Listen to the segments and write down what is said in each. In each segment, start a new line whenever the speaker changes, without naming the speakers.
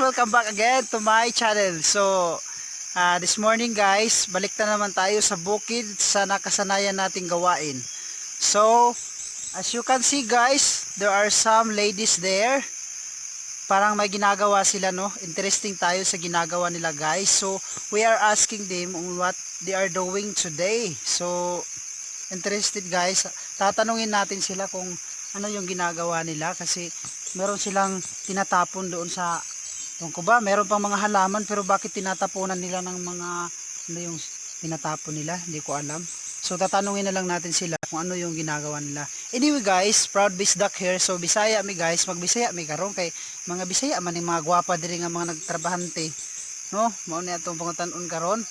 welcome back again to my channel. So, this morning guys, balik na naman tayo sa bukid sa nakasanayan nating gawain. So, as you can see guys, there are some ladies there. Parang may ginagawa sila, no? Interesting tayo sa ginagawa nila guys. So, we are asking them on what they are doing today. So, interested guys. Tatanungin natin sila kung ano yung ginagawa nila kasi meron silang tinatapon doon sa ko ba, meron pang mga halaman pero bakit tinatapunan nila ng mga ano yung tinatapon nila, hindi ko alam. So tatanungin na lang natin sila kung ano yung ginagawa nila. Anyway guys, proud Bisdak here. So Bisaya mi guys, magbisaya mi karon kay mga Bisaya man yung mga gwapa diri nga mga nagtrabahante, no? Mao ni atong pangutan-on karon.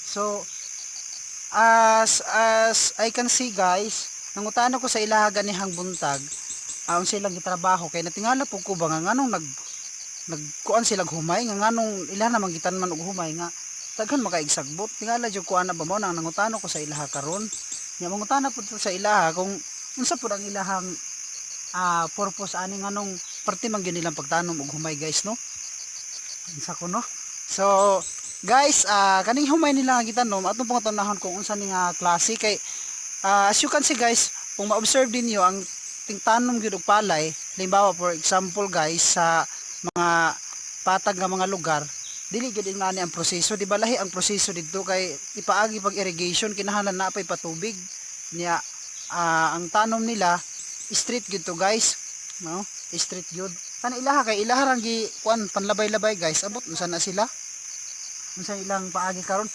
So as I can see guys, nangutana ko sa ilaha ganihang buntag, aon silang gitrabaho kay natingala po ko ba nga nganong nagkuan sila humay nga nganong ila na mangitan man og humay nga daghan makaigsagbot tingala jud kuan na ba mo nang nangutana ko sa ilaha karon. Nya mangutana po sa ilaha kung unsa pud ang ilahang purpose ani nganong parte man gyud nilang pagtanom og humay guys, no? Unsa ko no? So guys, kaning humay nila nga gitanom atong pangutanahon kung unsa ni nga klase kay as you can see guys, kung ma-observe din nyo ang tingtanom gyud og palay, halimbawa for example guys sa mga patag nga mga lugar, dili gyud ingani ang proseso, di ba lahi ang proseso didto kay ipaagi pag irrigation kinahanglan na pay patubig niya. Ang tanom nila straight gyud to guys, no? Straight gyud kana ilaha kay ilaha rang gi kuan panlabay-labay guys. Abot unsa na sila, unsa ilang paagi karon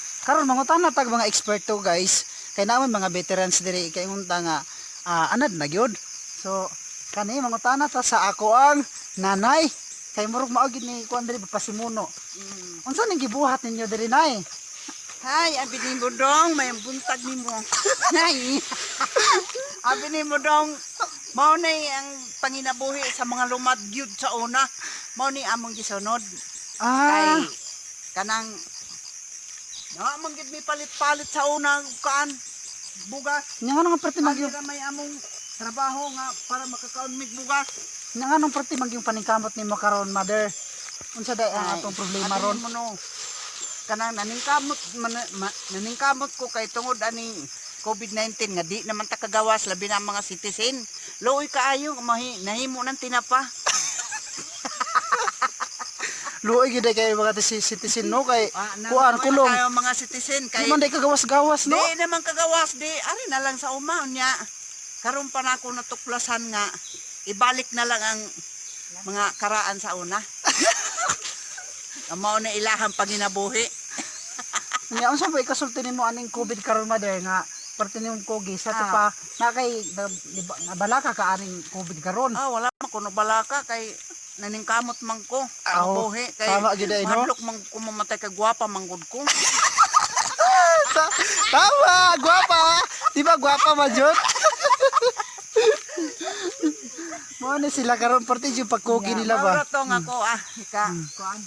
mangutana tag mga eksperto guys kay naman mga veterans diri kay unta nga anad na gyud. So kani mangutana ta sa ako ang nanay kay murag mao gid ni kuan diri pasimuno. Unsa ning gibuhat ninyo diri nay?
Hay, abi ni mo dong, may buntag nimo. Nay. Abi ni mo dong, mao nay ang panginabuhi sa mga lumad gyud sa una. Mao ni among gisunod. Kay kanang among gid mi palit-palit sa una kaan bugas.
Nya nga parte magyud
may among trabaho nga para makakaon mig bugas.
nya nga parte magyud paningkamot nimo karon mother. Unsa day ang atong problema ron?
Kanang naningkamot ko kay tungod aning COVID-19 nga di naman ta kagawas labi na mga citizen. Luoy kaayo nahimo nang tinapa.
Luoy gid kay mga citizen, no? Kay kuan kulong
kayo mga citizen kay
di man day kagawas-gawas, no?
Di naman kagawas di ari na lang sa uma nya. Karon pa na ako natuklasan nga ibalik na lang ang mga karaan sa una. Mao na ilahang panginabuhi.
Nya unsa ba ikasulti nimo aning COVID karon mother nga parte nimong kogi sa to pa na kay nabalaka ka aning COVID karon?
Wala man kuno balaka kay naningkamot man ko ang buhi kay
tama gyud ay no.
Madlok man ko mamatay kay gwapa manggod ko.
Tama, gwapa. Di ba gwapa majud? Mo ni sila karon parte yung pagkogi nila ba?
Mara to nga ko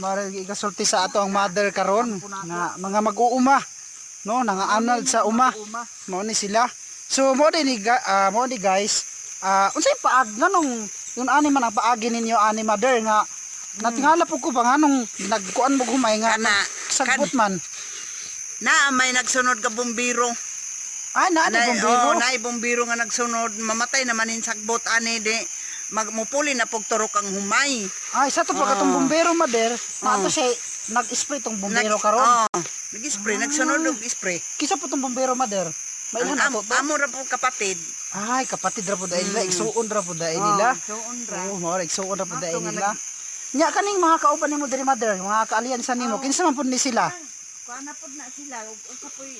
Mara ikasulti sa ato ang mother karon nga mga mag-uuma, no? Nangaanal sa uma. Mo ni sila. So mo ni guys, unsay paag nganong yung ani man ang paagi ninyo ani mother nga natingala po ko ba nganong nagkuan mo humay nga sagbot man.
Na may nagsunod ka bumbiro.
Na bombero.
Na bombiro nga nagsunod, mamatay naman in sagbot ani di magmupuli na pugturok ang humay.
Isa to pa katong bombero mother. Ato siya nag-spray tong bombero karon.
Nag-spray, nagsunod og spray.
Kisa po tong bombero mother? Mailan ato to?
Amo ra po kapatid.
Ay, kapatid ra po dai nila, igsuon ra po dai nila.
Igsuon ra.
Mo igsuon ra po dai nila. Nya kaning mga kauban nimo diri mother, mga kaaliansa nimo, kinsa man pud ni sila?
Kuana pud na sila, unsa poy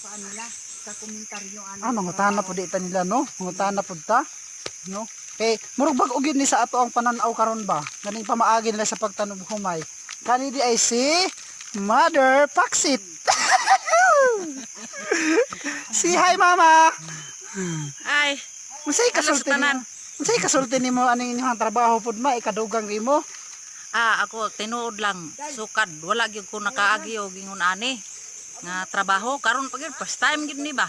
paano nila? Sa komentaryo
mangutana pud ita nila, no? Mangutana pud ta, no? Kay murag bag-o gyud ni sa ato ang pananaw karon ba? Ganing pamaagi nila sa pagtanom humay. Kani di ay si Mother Paksit. Si hi mama.
Ay,
unsay kasulti nimo? Unsay kasulti nimo aning inyong trabaho pud ma ikadugang imo?
Ako tinuod lang sukad, wala gyud ko nakaagi og ingon ani nga trabaho karon pa gyud first time gyud ni ba.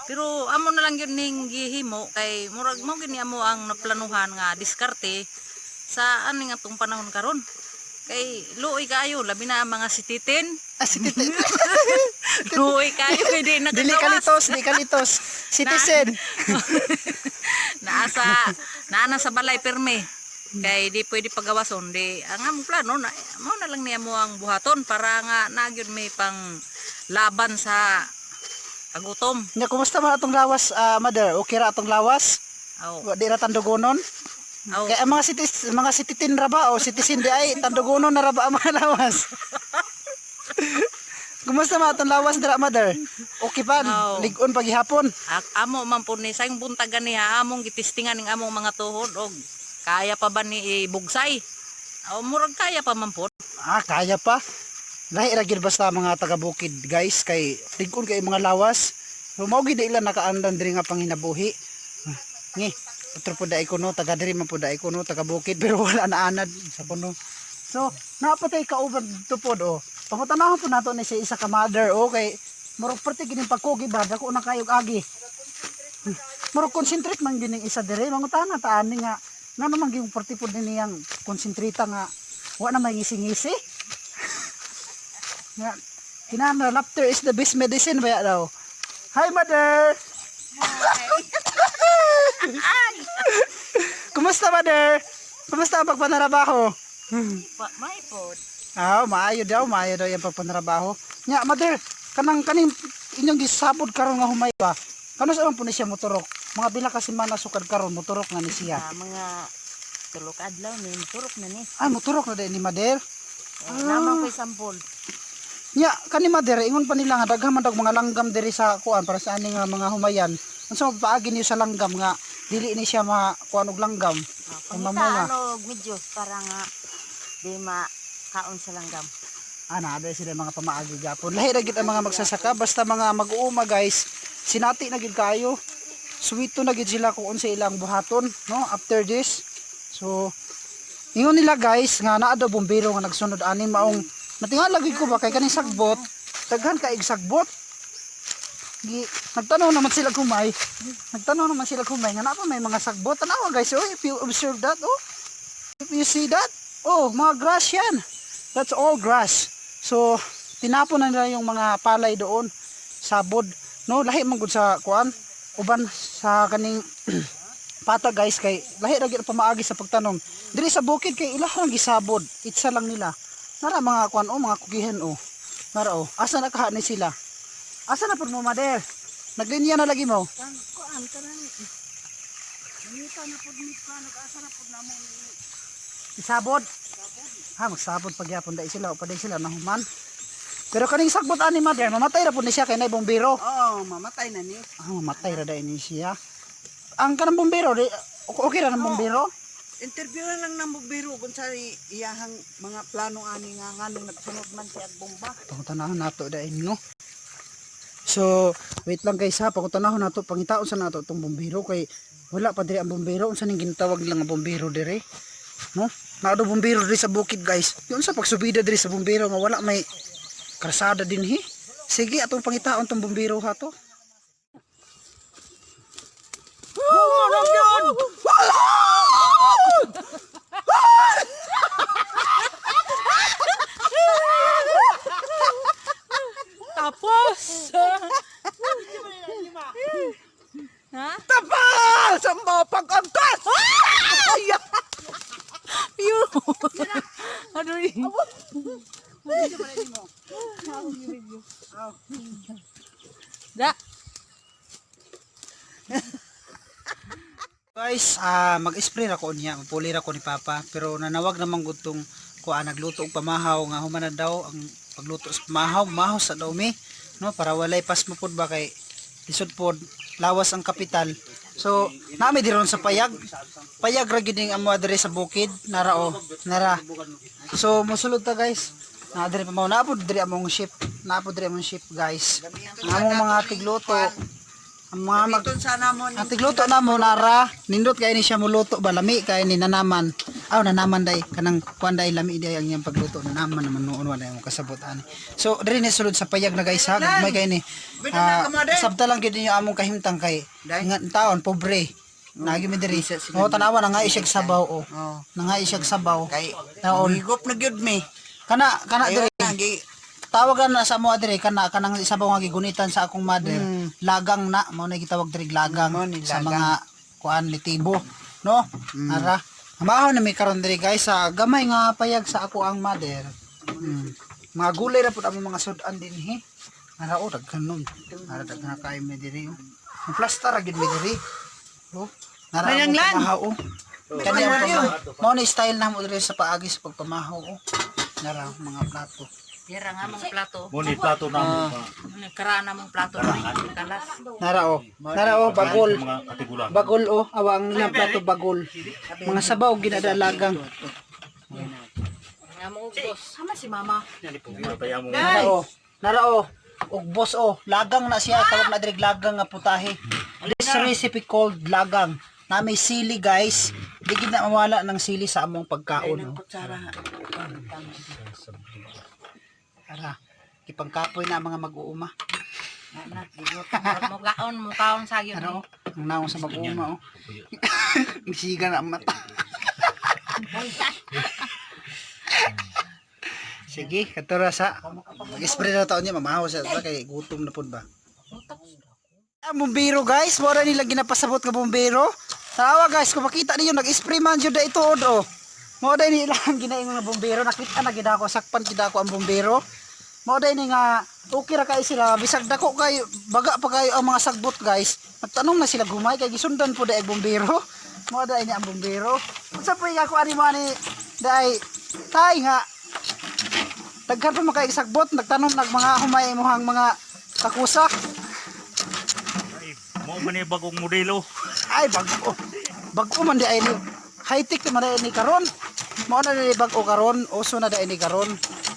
Pero amo na lang yun ning gihimo kay murag mo gini amo ang naplanuhan nga diskarte sa aning atong panahon karon.
Kay luoy kayo, labi na ang mga sititin.
Si Titi.
Luoy kayo, kay di
Dili
nakagawas.
kalitos. Citizen.
Naana sa balay perme. Kay di pwede pagawason. Di, ang among plano, mo na lang niya mo ang buhaton para nga nagyod may pang laban sa kagutom.
Nya kumusta man atong lawas, mother? Okay ra atong lawas?
Aw,
Wa di ra tandugonon?
aw.
Kaya ang mga sititin ra ba o citizen di ay tandugonon na ra ba ang mga lawas? Kumusta man atong lawas dira, mother? Okay pa,
Oo.
ligon paghihapon.
Amo man po ni sayong buntagan niya among gitistingan ning among mga tuhod og kaya pa ba ni ibugsay? O murag kaya pa man po.
Kaya pa. Lahi ra gyud basta mga taga-bukid, guys, kay ligon kay mga lawas. So mao gid ilan nakaandan diri nga panginabuhi. Ngi, utro po dai kuno taga diri man po dai kuno taga-bukid pero wala na anad sa kuno. So, napatay ka over tupod oh. Pangutanahon po nato ni siya isa ka mother okay. Murag parte gining pagkugi ba dako na kayog agi. Murag concentrate man gining isa dire mangutana ta ani nga ngano man gyud parte pod niyang konsentrita nga wa na may ngisi-ngisi. Nga kinahanglan laughter is the best medicine ba daw. Hi mother. Kumusta mother? Kumusta ang pagpanarabaho?
May po.
Maayo daw yung pagpanarabaho. Nya, mother, kaning inyong gisabod karon nga humay ba? Kano sa man po ni siya motorok? Mga bila ka semana sukad karon motorok nga ni siya.
Mga tulok adlaw ni turok na ni.
Motorok na din ni mother.
Namang ko'y sampol.
Nya, kani mother, ingon pa nila nga daghan man dag mga langgam diri sa kuan para sa aning mga humayan. Unsa mapaagi niyo sa langgam nga dili ni siya makuan og langgam. Ang mamunga.
Medyo para nga di makaon sa langgam.
Dahil sila mga pamaagi gyapon. Lahi ra gid ang mga magsasaka basta mga mag-uuma guys. Sinati na gid kayo. Suwito na gid sila kung unsa ilang buhaton, no? After this. So ingon nila guys nga naa daw bombero nga nagsunod ani maong natingala gid ko ba kay kaning sagbot, daghan ka sagbot. Nagtanaw naman sila kumay. Nga na pa may mga sagbot. Tanawa guys, oh, if you observe that, oh. If you see that, oh, mga grass yan. That's all grass. So, tinapon na nila yung mga palay doon. Sabod. No, lahi man gud sa kuan. Uban sa kaning pata guys kay lahi ra gyud pamaagi sa pagtanom. Diri sa bukid kay ilahang gisabod. Itsa lang nila. Nara mga kuan oh, mga kugihan oh. Nara oh, asa na kaha ni sila? Asa na pud mo mother? Naglinya na lagi mo.
Kuan kanang
Nangita na pud ni pa nag-asa na pud namo ni isabod. Magsabod pagyapon dai sila o paday sila nahuman. Pero kaning sagbot ani mother, mamatay ra pud ni siya kay nay bombero.
Oo, mamatay na ni.
Mamatay ra dai ni siya. Ang kanang bombero di okay ra nang bombero?
Interview na lang ng bugbiro kung sa iyahang mga plano ani nga nganong nagsunod man siya og bomba.
Pangutanahon nato dai no. So, wait lang guys ha, pangutanahon nato pangitaon sa nato tong bombero kay wala pa diri ang bombero unsa ning gintawag nila nga bombero diri. No? Naado bombero diri sa bukid guys. Yun sa pagsubida diri sa bombero nga wala may karsada dinhi. Sige atong pangitaon tong bombero ha to.
tapos. Ha?
Tapos! Ang mga pag-angkas!
Yun. Ano yun? Da.
Guys, mag-spray ra ko niya, magpuli ra ko ni Papa, pero nanawag naman gud tong kuan nagluto og pamahaw nga human na daw ang pagluto sa pamahaw, mahaw sa dawmi, no, para walay pas mo pud ba kay lisod pod lawas ang kapital. So, nami diron sa payag. Payag ra gid ning amo diri sa bukid, nara o, nara. So, mosulod ta guys. Na diri pa mao na pod diri among ship, na pod diri among ship guys. Ang among mga tigluto, ang mga
Ito sana mo
ang tigluto na mo nara, nindot kay ni siya muluto ba lami kay ni nanaman. Nanaman day kanang kuan day lami day ang iyang pagluto nanaman naman noon wala yung kasabot ani. So diri ni sulod sa payag na guys ha, may kay ni sabta lang gid niyo among kahimtang kay nga taon pobre. Nagi mi diri. Oh tanawa na nga isyag sabaw oh.
Oh.
Na nga isyag sabaw.
Kay
Naon.
higop na gyud mi.
Kana
Ayo
diri.
na gi
Tawagan na sa mo diri kanang sabaw nga gigunitan sa akong mother.
Mm.
Lagang na mao na gitawag diri lagang
Mao ni
sa
lagang.
mga kuan litibo, no? Ara. Amahaw na mi karon diri guys sa gamay nga payag sa ako ang mother. Mga gulay ra pud ang mga sudan din he. Ara o daghan nun. Ara daghan kay mi diri. Oh. Ang plastar ra gid mi diri. Oh. Nara
Mayang
ang
lan.
pamahaw oh. Kani ang pamahaw. Mao ni style na mo diri sa paagi sa pagpamahaw oh. Nara ang mga plato.
Tira nga mong plato.
Muni plato na mo pa.
Karaan na mong plato na kalas.
Nara oh. Nara oh bagol.
Mga katigulan.
Bagol oh, awang nilang plato bagol. Mga sabaw ginadalagang.
Nga mong boss. Sama si mama.
Pero kaya mo
Nara oh. Nara oh. Og boss oh, lagang na siya tawag na diri lagang nga putahe. This recipe called lagang. Na may sili guys. Di gid na mawala ng sili sa among pagkaon. Oh. Tara. Kipangkapoy na ang mga mag-uuma.
Mukaon sa yun.
Ano? Ang naong sa mag-uuma oh. Isiga na ang mata. Sige, katura sa mag-spray na taon niya, mamahaw siya kay gutom na pud ba. Ang bumbero guys, wala nila ginapasabot ka bumbero. Tawa guys, kung makita niyo nag-spray man jud da ito oh. Mao day ni ilang ginaingon nga bumbero, nakita na gid ako sakpan gid ako ang bumbero. Mao day ni nga okay ra kay sila bisag dako kayo, baga pa kayo ang mga sagbot guys. Nagtanong na sila gumay kay gisundan po day bumbero. Mao day ni ang bumbero. Unsa po ako ani mo ani day tay nga daghan pa makay sagbot nagtanom nag mga humay imuhang mga kakusa.
mo man ni bagong modelo.
Ay bago. Bago man di ay ni high tech man di ni karon. Mao na ni bago karon, uso na di ni karon.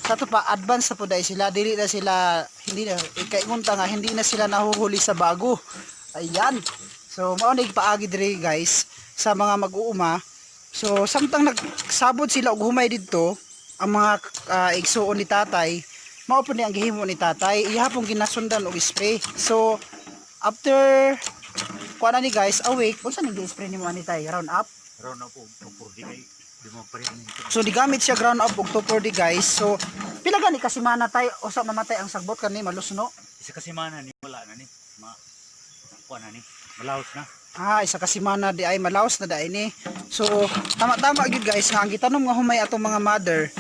Sa to pa advance na po dahil sila dili na sila hindi na ikaingunta nga hindi na sila nahuhuli sa bago. Ayan. So mao na paagi diri guys sa mga mag-uuma. So samtang nagsabot sila og humay didto ang mga igsuon ni tatay, mao po ni ang gihimo ni tatay, ihapon ginasundan og spray. So after kuana ni guys a week, unsa ni gi-spray nimo ani tay? Round up.
Pero na po por di kay di mo pa rin.
So digamit siya ground up og 240 guys. So pila gani ka semana tay usa mamatay ang sagbot kani malusno?
Isa kasi mana ni wala na ni. Kuan na ni. Malaos na.
Isa ka semana di ay malaos na dai ni. So tama-tama gyud guys nga ang gitanom nga humay atong mga mother.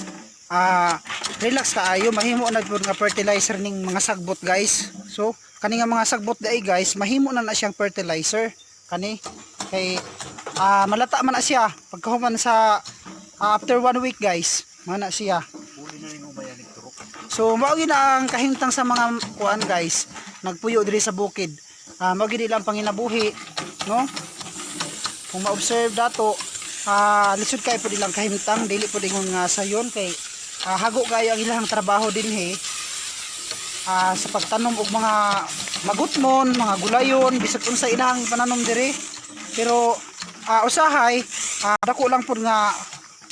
Relax kaayo, mahimo na pud nga fertilizer ning mga sagbot guys. So kani nga mga sagbot dai guys, mahimo na siyang fertilizer kani kay malata man na siya pagkahuman sa after 1 week guys, mana siya.
Uli na ning umayan ni turok.
So mao gyud na ang kahimtang sa mga kuan guys, nagpuyo diri sa bukid. Mao gyud ilang panginabuhi, no? Kung ma-observe dato, lisod kay pud ilang kahimtang, dili pud ingon nga sayon kay hago kayo ang ilang trabaho dinhi. Sa pagtanom og mga magutmon, mga gulayon, bisag unsa ilang pananom diri. Pero usahay, dako lang pud nga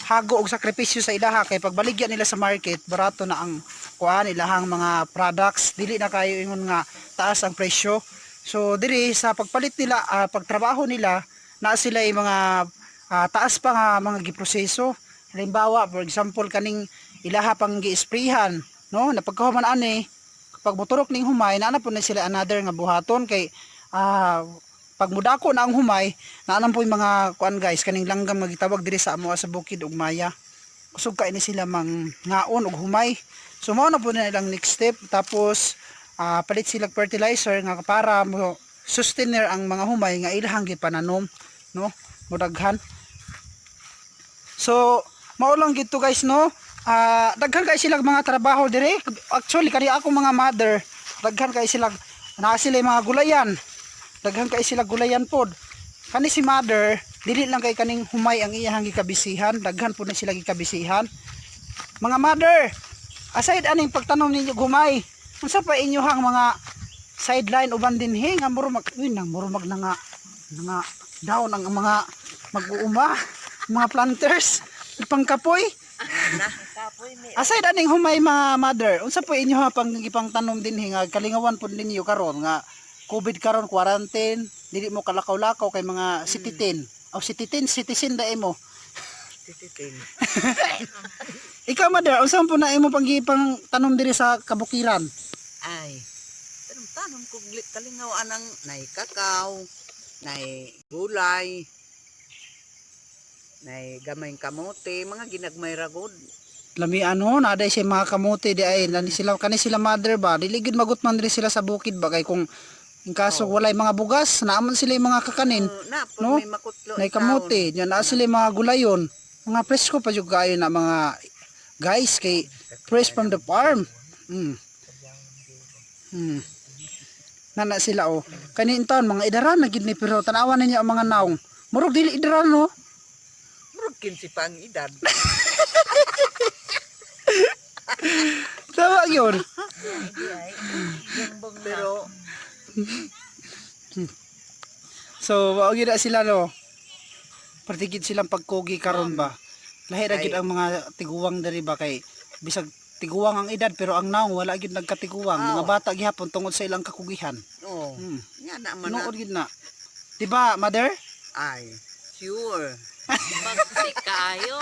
hago og sakripisyo sa ilaha kay pagbaligyan nila sa market, barato na ang kuan ilahang mga products, dili na kayo ingon nga taas ang presyo. So diri sa pagpalit nila, pagtrabaho nila, na sila yung mga taas pa nga mga giproseso. Halimbawa, for example, kaning ilaha pang gi-sprayhan, no? Napagkahuman ani, kapag moturok ning humay, naana po na sila another nga buhaton kay pag mudako na ang humay, naanam po yung mga kuan guys, kaning langgam nga gitawag diri sa amo sa bukid ug maya. Kusog kay ni sila mang ngaon og humay. So mao na po na ilang next step, tapos palit sila fertilizer nga para mo sustainer ang mga humay nga ilahang gipananom, no? Mudaghan. So mao lang gito guys, no? Daghan kay sila mga trabaho dire. Actually kani ako mga mother, daghan kay sila naa sila mga gulayan. Daghan kay sila gulayan pod. Kani si mother, dili lang kay kaning humay ang iyang gikabisihan, daghan pod na sila gikabisihan. Mga mother, aside aning pagtanom ninyo humay, unsa pa inyohang mga sideline uban dinhi nga murumag na nga down ang mga mag-uuma, mga planters, pangkapoy. Aside aning humay mga mother, unsa po inyo pang ipang tanom dinhi nga kalingawan pud ninyo karon nga COVID karon, quarantine, dili mo kalakaw-lakaw kay mga sititin. O citizen dai mo.
Tititin.
Ikaw mother, usan po na imo pang tanom diri sa kabukiran?
Ay, tanong ko kalingaw anang nay kakao, nay gulay, nay gamay kamote, mga ginagmay ragod.
Lami ano, naday siya mga kamote di ay kani sila mother ba? Diligid magutman diri sila sa bukid ba kay kung in kaso walay mga bugas, naaman sila yung mga kakanin.
Na,
No?
may makutlo.
Nay kamote, diyan na sila yung mga gulayon. Mga presko pa jud kayo na mga guys kay fresh from the farm. Nana sila oh. Kanin taon mga idaran na gid ni pero tanawan ninyo ang mga naong. Murag dili idaran no.
Murag 15 pa ang edad.
Tawa yun.
Pero
So, wao gid na sila no. Partigid silang pagkugi karon ba. Lahi ra gid ang mga tiguwang diri ba kay bisag tiguwang ang edad pero ang naong wala gid nagkatiguwang. Mga bata gihapon tungod sa ilang kakugihan.
oh, nga na man na.
Nuod gid na. Diba, mother?
Ay, sure.
Magsik kaayo.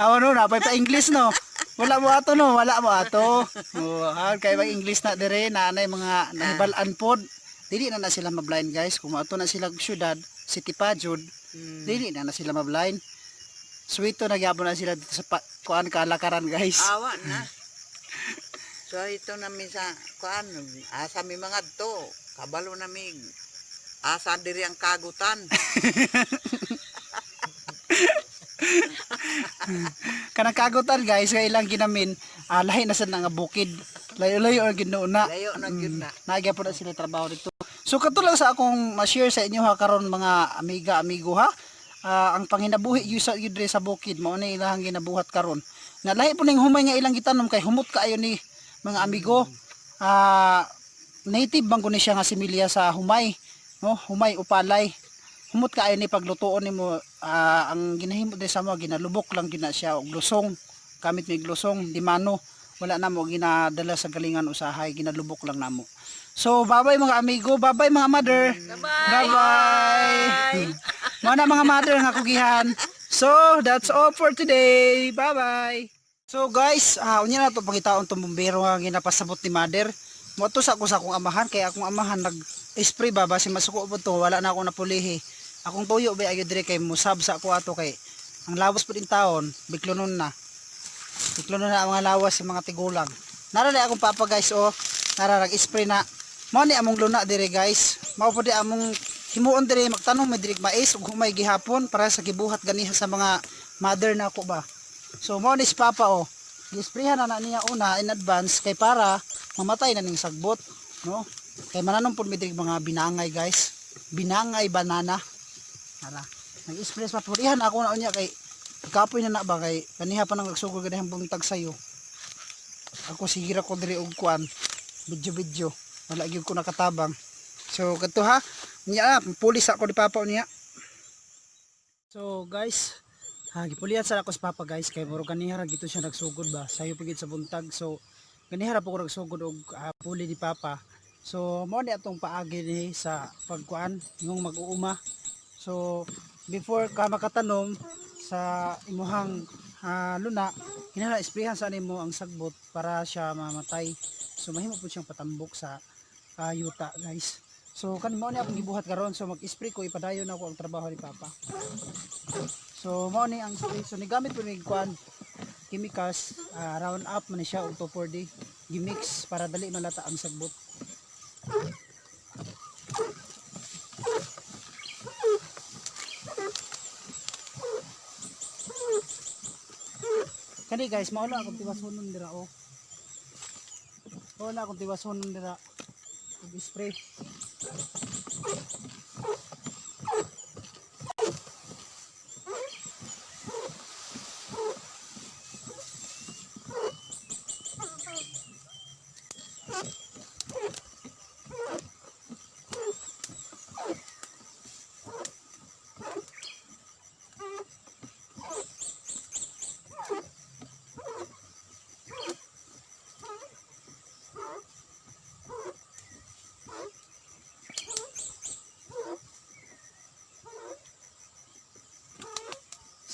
Awa no, napay pa English no. Wala mo ato no, wala mo ato. Kay mag English na dire, nanay mga nahibalan pod. Dili na sila mablind guys. Kung ato na sila syudad, City pa jud. Dili na sila mablind. Suwito nagyapon na sila dito sa kuan kalakaran guys.
Awa na. So ito na mi sa kuan, asa mi mga to, kabalo na mi. Asa diri ang kagutan.
Kanang kagutan guys, kay ilang ginamin, lahi na sa nga bukid. Layo-layo ang ginuuna.
Layo na gyud na.
Nagyapon na sila trabaho dito. So katulad sa akong ma-share sa inyo ha karon mga amigo ha. Ang panginabuhi gyud sa bukid mao ni ilang ginabuhat karon. Na lahi po ning humay nga ilang gitanom kay humot kaayo ni mga amigo. Native bang ni siya nga similya sa humay, no? Humay upalay. Humot kaayo ni paglutoon nimo ang ginahimo din sa mo ginalubok lang gina siya og lusong. Gamit ni lusong di mano. Wala na mo ginadala sa galingan usahay, ginalubok lang namo. So, bye-bye mga amigo, bye-bye mga mother. Bye-bye. Mga mga mother nga kugihan. So, that's all for today. Bye-bye. So guys, unya na to pangitaon tong bumbero nga ginapasabot ni mother. Moto sa akong amahan kay akong amahan nag-spray ba base masuko po to, wala na ako napulihi. Akong tuyo ba agad dire kay musab sa ako ato kay ang lawas po din taon, biklonon na. Biklonon na ang mga lawas sa mga tigulang. Nara na akong papa guys oh, nara nag-spray na. Mao ni among luna dire guys. Mao po di among himuon dire magtanong may dire mais ug humay gihapon para sa gibuhat ganiha sa mga mother na ako ba. So mao ni si papa oh. Gi-sprayhan na niya una in advance kay para mamatay na ning sagbot, no? Kay mananom pud mi dire mga binangay guys. Binangay banana. Ara. Nag-spray sa purihan ako na unya kay kapoy na ba kay kaniha pa nang nagsugod ganihang buntag sayo. Ako sigira ko dire og kuan. Video. Wala gyud ko nakatabang. So kadto ha. Nya pulis ako ni papa niya. So guys, gipulihan sa ako sa papa guys kay muro kanihara gito siya nagsugod ba. Sayo pigid sa buntag. So kanihara po ko nagsugod og puli ni papa. So mao ni atong paagi ni sa pagkuan ngong mag-uuma. So before ka makatanom sa imuhang luna, hinala isprehan sa nimo ang sagbot para siya mamatay. So mahimo po siyang patambok sa yuta guys. So kan mao ni akong gibuhat karon, so mag-spray ko ipadayon ako ang trabaho ni papa. So mao ni ang spray. So nigamit po ni kuan chemicals, round up man siya og 2,4-D gimix para dali malata ang sagbot. Kani guys, mao na akong tiwasonon dira oh. Wala akong tiwasonon dira. Spray.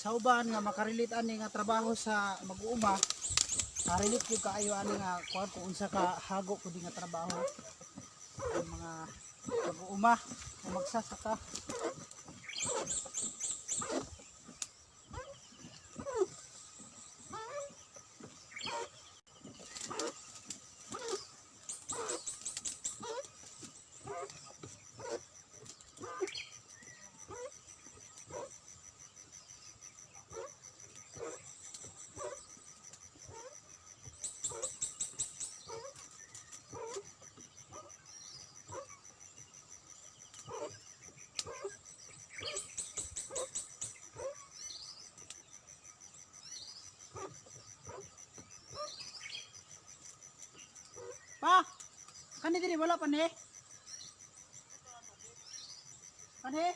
sa uban nga makarelate ani nga trabaho sa mag-uuma, relate ko kaayo ani nga kuan kung unsa ka hago ko di nga trabaho ang mga mag-uuma o magsasaka. Pa, kani diri wala pa ni? Kani?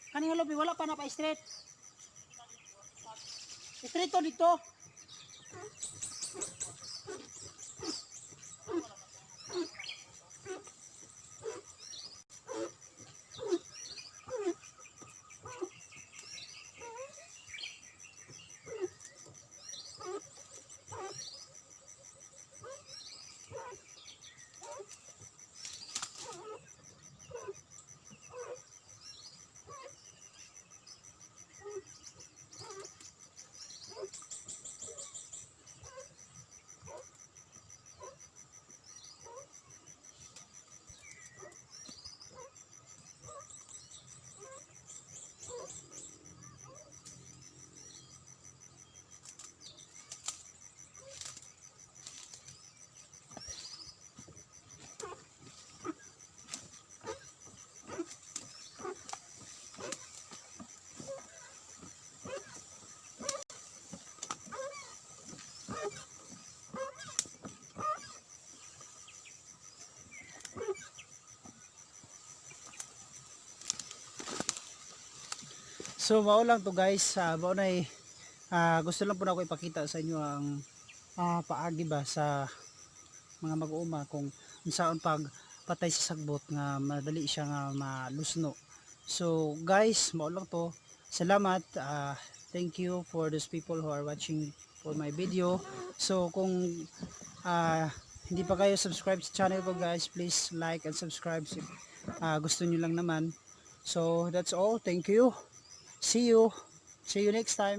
Kani halobi wala pa na pa straight. Straight to dito. So mao lang to guys, mao na gusto lang po na ako ipakita sa inyo ang paagi ba sa mga mag-uuma kung unsaon pag patay sa sagbot nga madali siya nga malusno. So guys, mao lang to. Salamat. Thank you for those people who are watching for my video. So kung hindi pa kayo subscribe sa channel ko guys, please like and subscribe if gusto niyo lang naman. So that's all. Thank you. See you next time.